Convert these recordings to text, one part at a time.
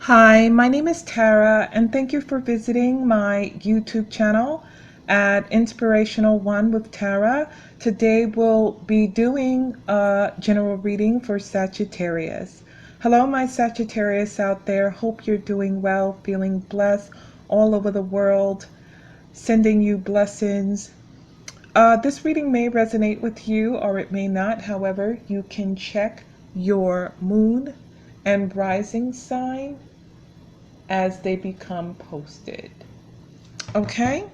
Hi, my name is Tara, and thank you for visiting my YouTube channel at Inspirational One with Tara. Today we'll be doing a general reading for Sagittarius. Hello, my Sagittarius out there. Hope you're doing well, feeling blessed all over the world, sending you blessings. This reading may resonate with you or it may not. However, you can check your moon and rising sign as they become posted. Okay?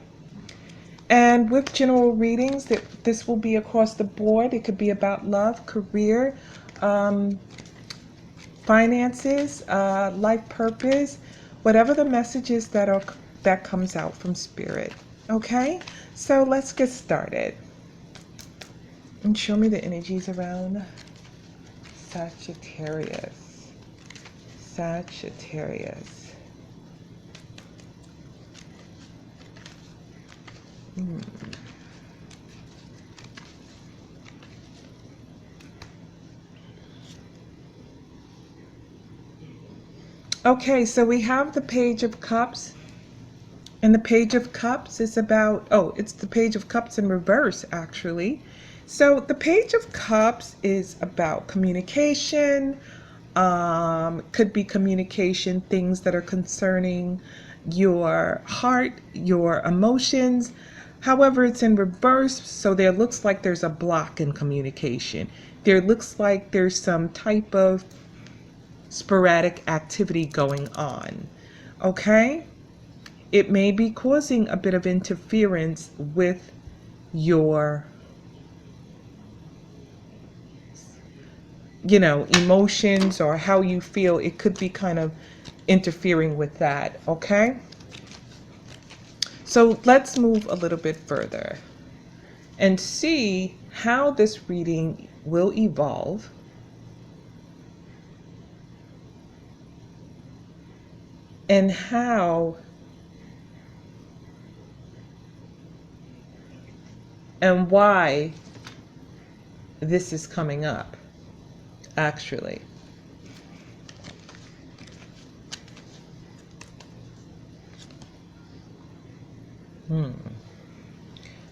And with general readings, this will be across the board. It could be about love, career, finances, life purpose, whatever the message is that comes out from spirit. Okay? So let's get started. And show me the energies around Sagittarius. Sagittarius. Okay, so we have the Page of Cups. And the Page of Cups is about, it's the Page of Cups in reverse, actually. So the Page of Cups is about communication, could be communication, things that are concerning your heart, your emotions. However, it's in reverse, so there looks like there's a block in communication. There looks like there's some type of sporadic activity going on. Okay? It may be causing a bit of interference with your emotions or how you feel. It could be kind of interfering with that. Okay? So let's move a little bit further and see how this reading will evolve and how and why this is coming up, actually.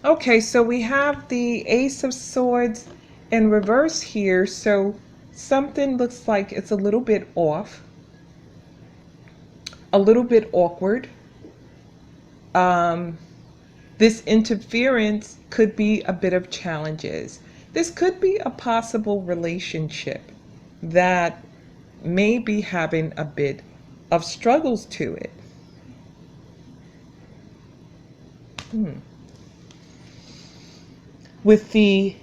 Okay, so we have the Ace of Swords in reverse here, so something looks like it's a little bit off, a little bit awkward. This interference could be a bit of challenges. This could be a possible relationship that may be having a bit of struggles to it. With the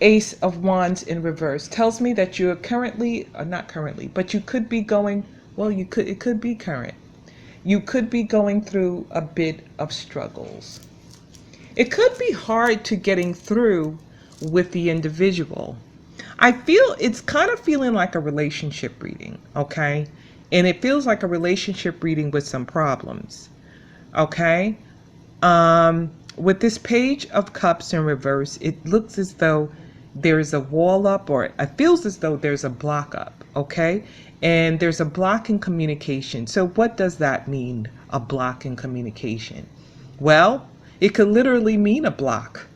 Ace of Wands in reverse, tells me that you are currently, or not currently, but you could be going, it could be current. You could be going through a bit of struggles. It could be hard to getting through with the individual. I feel it's kind of feeling like a relationship reading, okay? And it feels like a relationship reading with some problems, okay? With this Page of Cups in reverse, it looks as though there's a wall up, or it feels as though there's a block up, okay? And there's a block in communication. So what does that mean, a block in communication? Well, it could literally mean a block.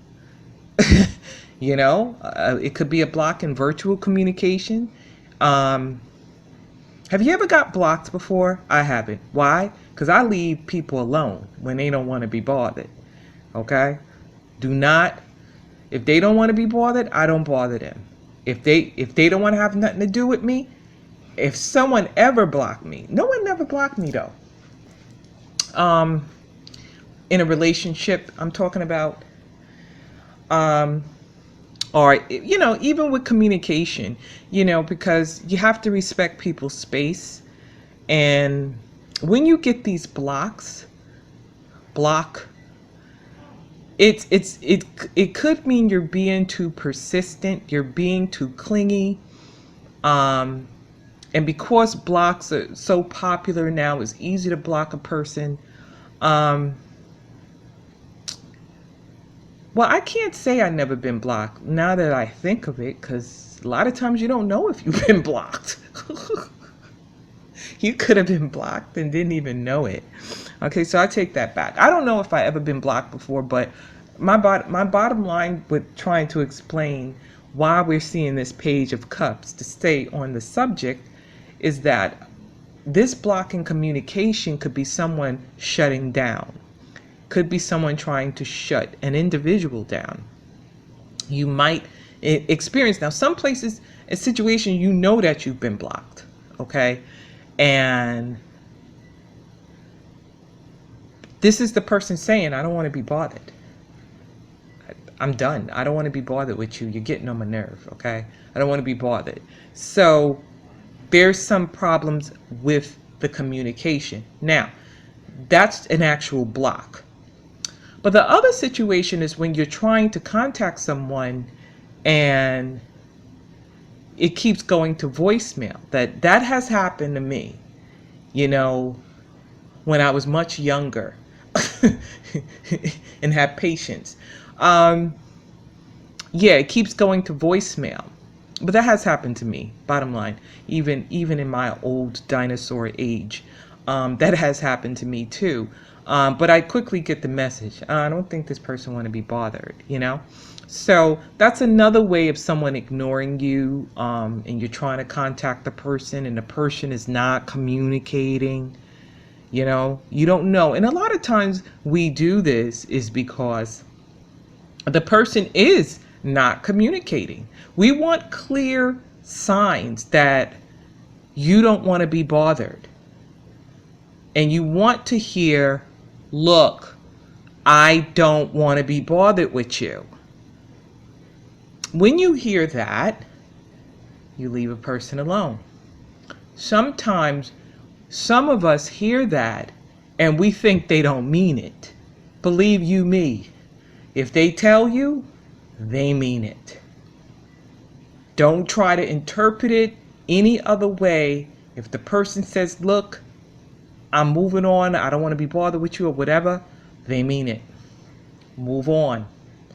It could be a block in virtual communication. Have you ever got blocked before? I haven't. Why? Because I leave people alone when they don't want to be bothered. Okay? If they don't want to be bothered, I don't bother them. If they don't want to have nothing to do with me, if someone ever blocked me, no one never blocked me though. In a relationship, I'm talking about, or even with communication, because you have to respect people's space. And when you get these block, it could mean you're being too persistent, you're being too clingy, and because blocks are so popular now, it's easy to block a person. Well, I can't say I've never been blocked now that I think of it, because a lot of times you don't know if you've been blocked. You could have been blocked and didn't even know it. Okay, so I take that back. I don't know if I ever been blocked before, but my bottom line with trying to explain why we're seeing this Page of Cups to stay on the subject is that this block in communication could be someone shutting down, could be someone trying to shut an individual down. You might experience, now some places, a situation, you know that you've been blocked, okay? And this is the person saying, I don't want to be bothered. I'm done. I don't want to be bothered with you. You're getting on my nerve, okay? I don't want to be bothered. So there's some problems with the communication. Now, that's an actual block. But the other situation is when you're trying to contact someone and it keeps going to voicemail. That has happened to me, you know, when I was much younger and had patience. Yeah, it keeps going to voicemail. But that has happened to me, bottom line, even in my old dinosaur age. That has happened to me too. But I quickly get the message. I don't think this person want to be bothered, you know? So that's another way of someone ignoring you, and you're trying to contact the person and the person is not communicating. You know, you don't know. And a lot of times we do this is because the person is not communicating. We want clear signs that you don't want to be bothered. And you want to hear, look, I don't want to be bothered with you. When you hear that, you leave a person alone. Sometimes some of us hear that and we think they don't mean it. Believe you me, if they tell you, they mean it. Don't try to interpret it any other way. If the person says, look, I'm moving on, I don't want to be bothered with you or whatever, they mean it. Move on.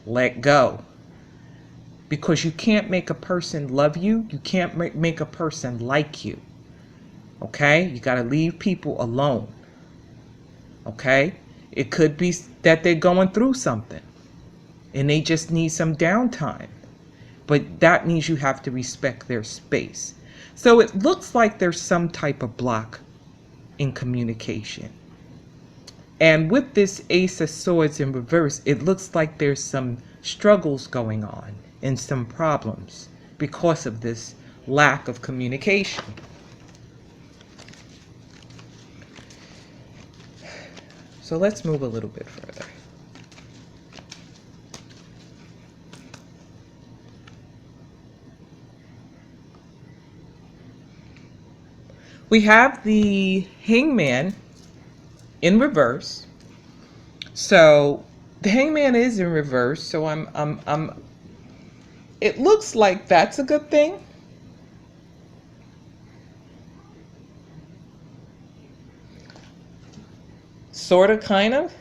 Let go. Because you can't make a person love you. You can't make a person like you. Okay? You got to leave people alone. Okay? It could be that they're going through something and they just need some downtime. But that means you have to respect their space. So it looks like there's some type of block in communication. And with this Ace of Swords in reverse, it looks like there's some struggles going on and some problems because of this lack of communication. So let's move a little bit further. We have the Hangman in reverse. So the Hangman is in reverse. So it looks like that's a good thing. Sort of, kind of.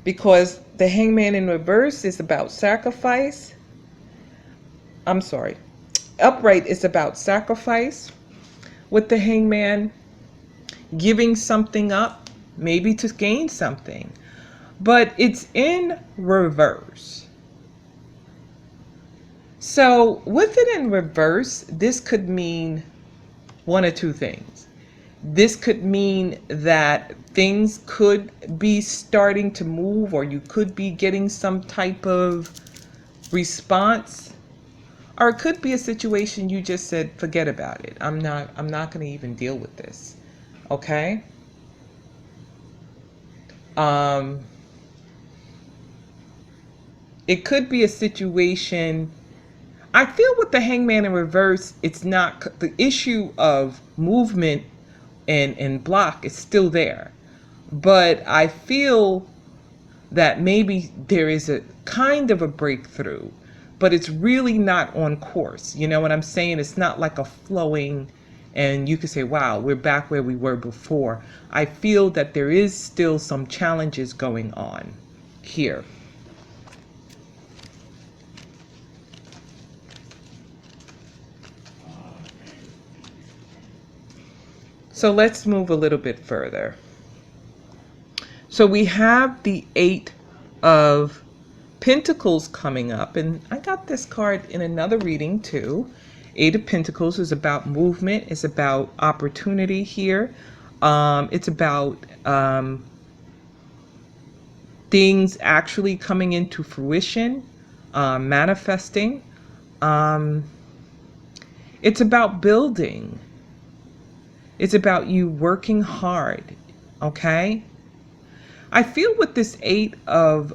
Because the Hangman in reverse is about sacrifice. I'm sorry. Upright is about sacrifice. With the Hangman, giving something up, maybe to gain something. But it's in reverse. So with it in reverse, this could mean one or two things. This could mean that things could be starting to move, or you could be getting some type of response. Or it could be a situation you just said, forget about it. I'm not going to even deal with this. Okay? It could be a situation. I feel with the Hangman in reverse, it's not the issue of movement and block is still there. But I feel that maybe there is a kind of a breakthrough, but it's really not on course. You know what I'm saying? It's not like a flowing, and you could say, wow, we're back where we were before. I feel that there is still some challenges going on here. So let's move a little bit further. So we have the Eight of Pentacles coming up, and I got this card in another reading too. Eight of Pentacles is about movement. It's about opportunity here. It's about things actually coming into fruition, manifesting. It's about building. It's about you working hard, okay? I feel with this Eight of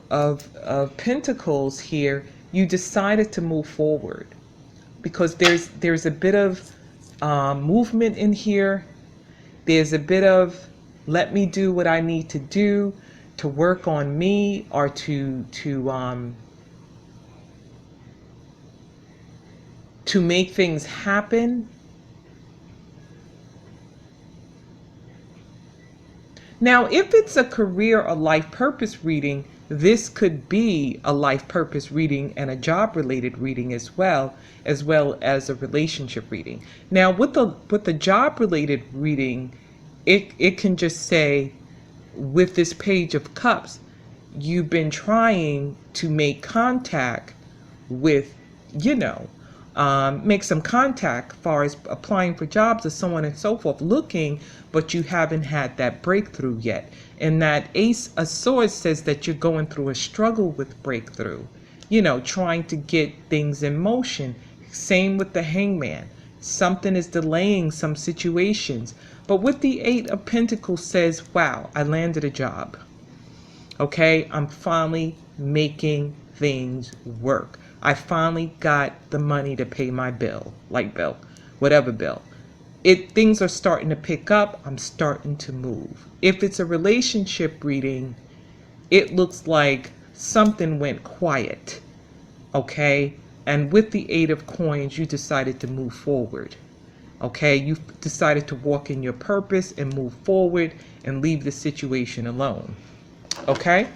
Pentacles here, you decided to move forward because there's a bit of movement in here. There's a bit of let me do what I need to do to work on me, or to make things happen. Now, if it's a career or life purpose reading, this could be a life purpose reading and a job related reading as well as a relationship reading. Now, with the job related reading, it can just say, with this Page of Cups, you've been trying to make contact with, make some contact as far as applying for jobs or so on and so forth, looking, but you haven't had that breakthrough yet. And that Ace of Swords says that you're going through a struggle with breakthrough, trying to get things in motion. Same with the Hangman. Something is delaying some situations. But with the Eight of Pentacles says, wow, I landed a job. Okay, I'm finally making things work. I finally got the money to pay my bill, light bill, whatever bill. Things are starting to pick up. I'm starting to move. If it's a relationship reading, it looks like something went quiet. Okay, and with the Eight of Coins, you decided to move forward. Okay, you decided to walk in your purpose and move forward and leave the situation alone. Okay?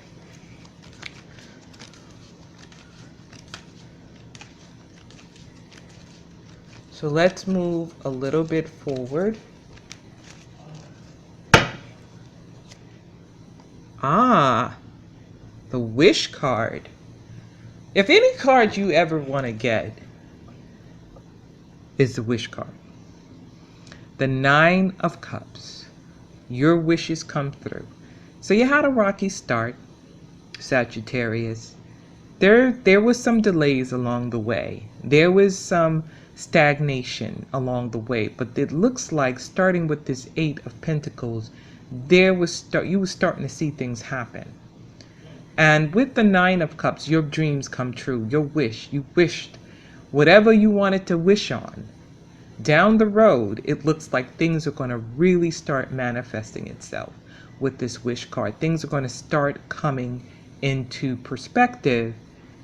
So let's move a little bit forward. Ah, the Wish card. If any card you ever want to get is the Wish card. The Nine of Cups. Your wishes come through. So you had a rocky start, Sagittarius. There was some delays along the way. There was some stagnation along the way, but it looks like starting with this Eight of Pentacles, you were starting to see things happen. And with the Nine of Cups, your dreams come true. You wished whatever you wanted to wish on. Down the road, it looks like things are going to really start manifesting itself with this Wish card. Things are going to start coming into perspective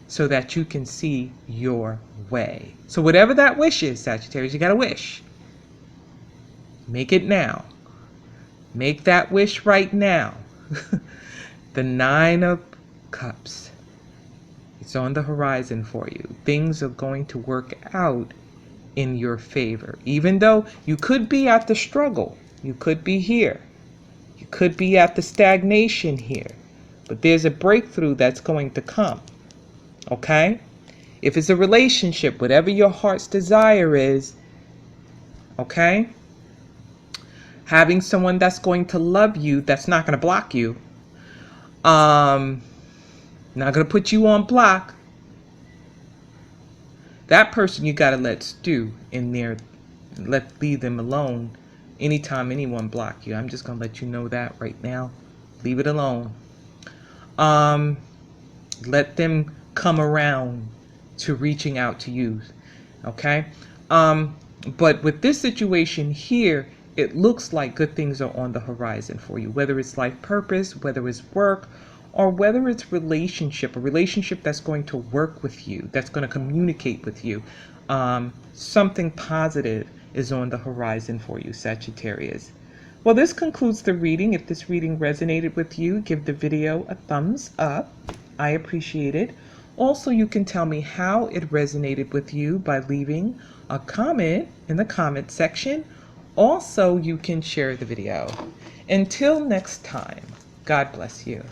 so that you can see your way. So whatever that wish is, Sagittarius, you got to wish. Make it now. Make that wish right now. The Nine of Cups. It's on the horizon for you. Things are going to work out in your favor. Even though you could be at the struggle, you could be here, you could be at the stagnation here, but there's a breakthrough that's going to come. Okay? If it's a relationship, whatever your heart's desire is, okay? Having someone that's going to love you, that's not going to block you, not going to put you on block. That person you got to let stew in there, leave them alone. Anytime anyone block you, I'm just going to let you know that right now. Leave it alone. Let them come around to reaching out to you. Okay? But with this situation here, it looks like good things are on the horizon for you, whether it's life purpose, whether it's work, or whether it's a relationship that's going to work with you, that's going to communicate with you. Something positive is on the horizon for you, Sagittarius. Well, this concludes the reading. If this reading resonated with you, give the video a thumbs up. I appreciate it. Also, you can tell me how it resonated with you by leaving a comment in the comment section, Also, you can share the video. Until next time, God bless you.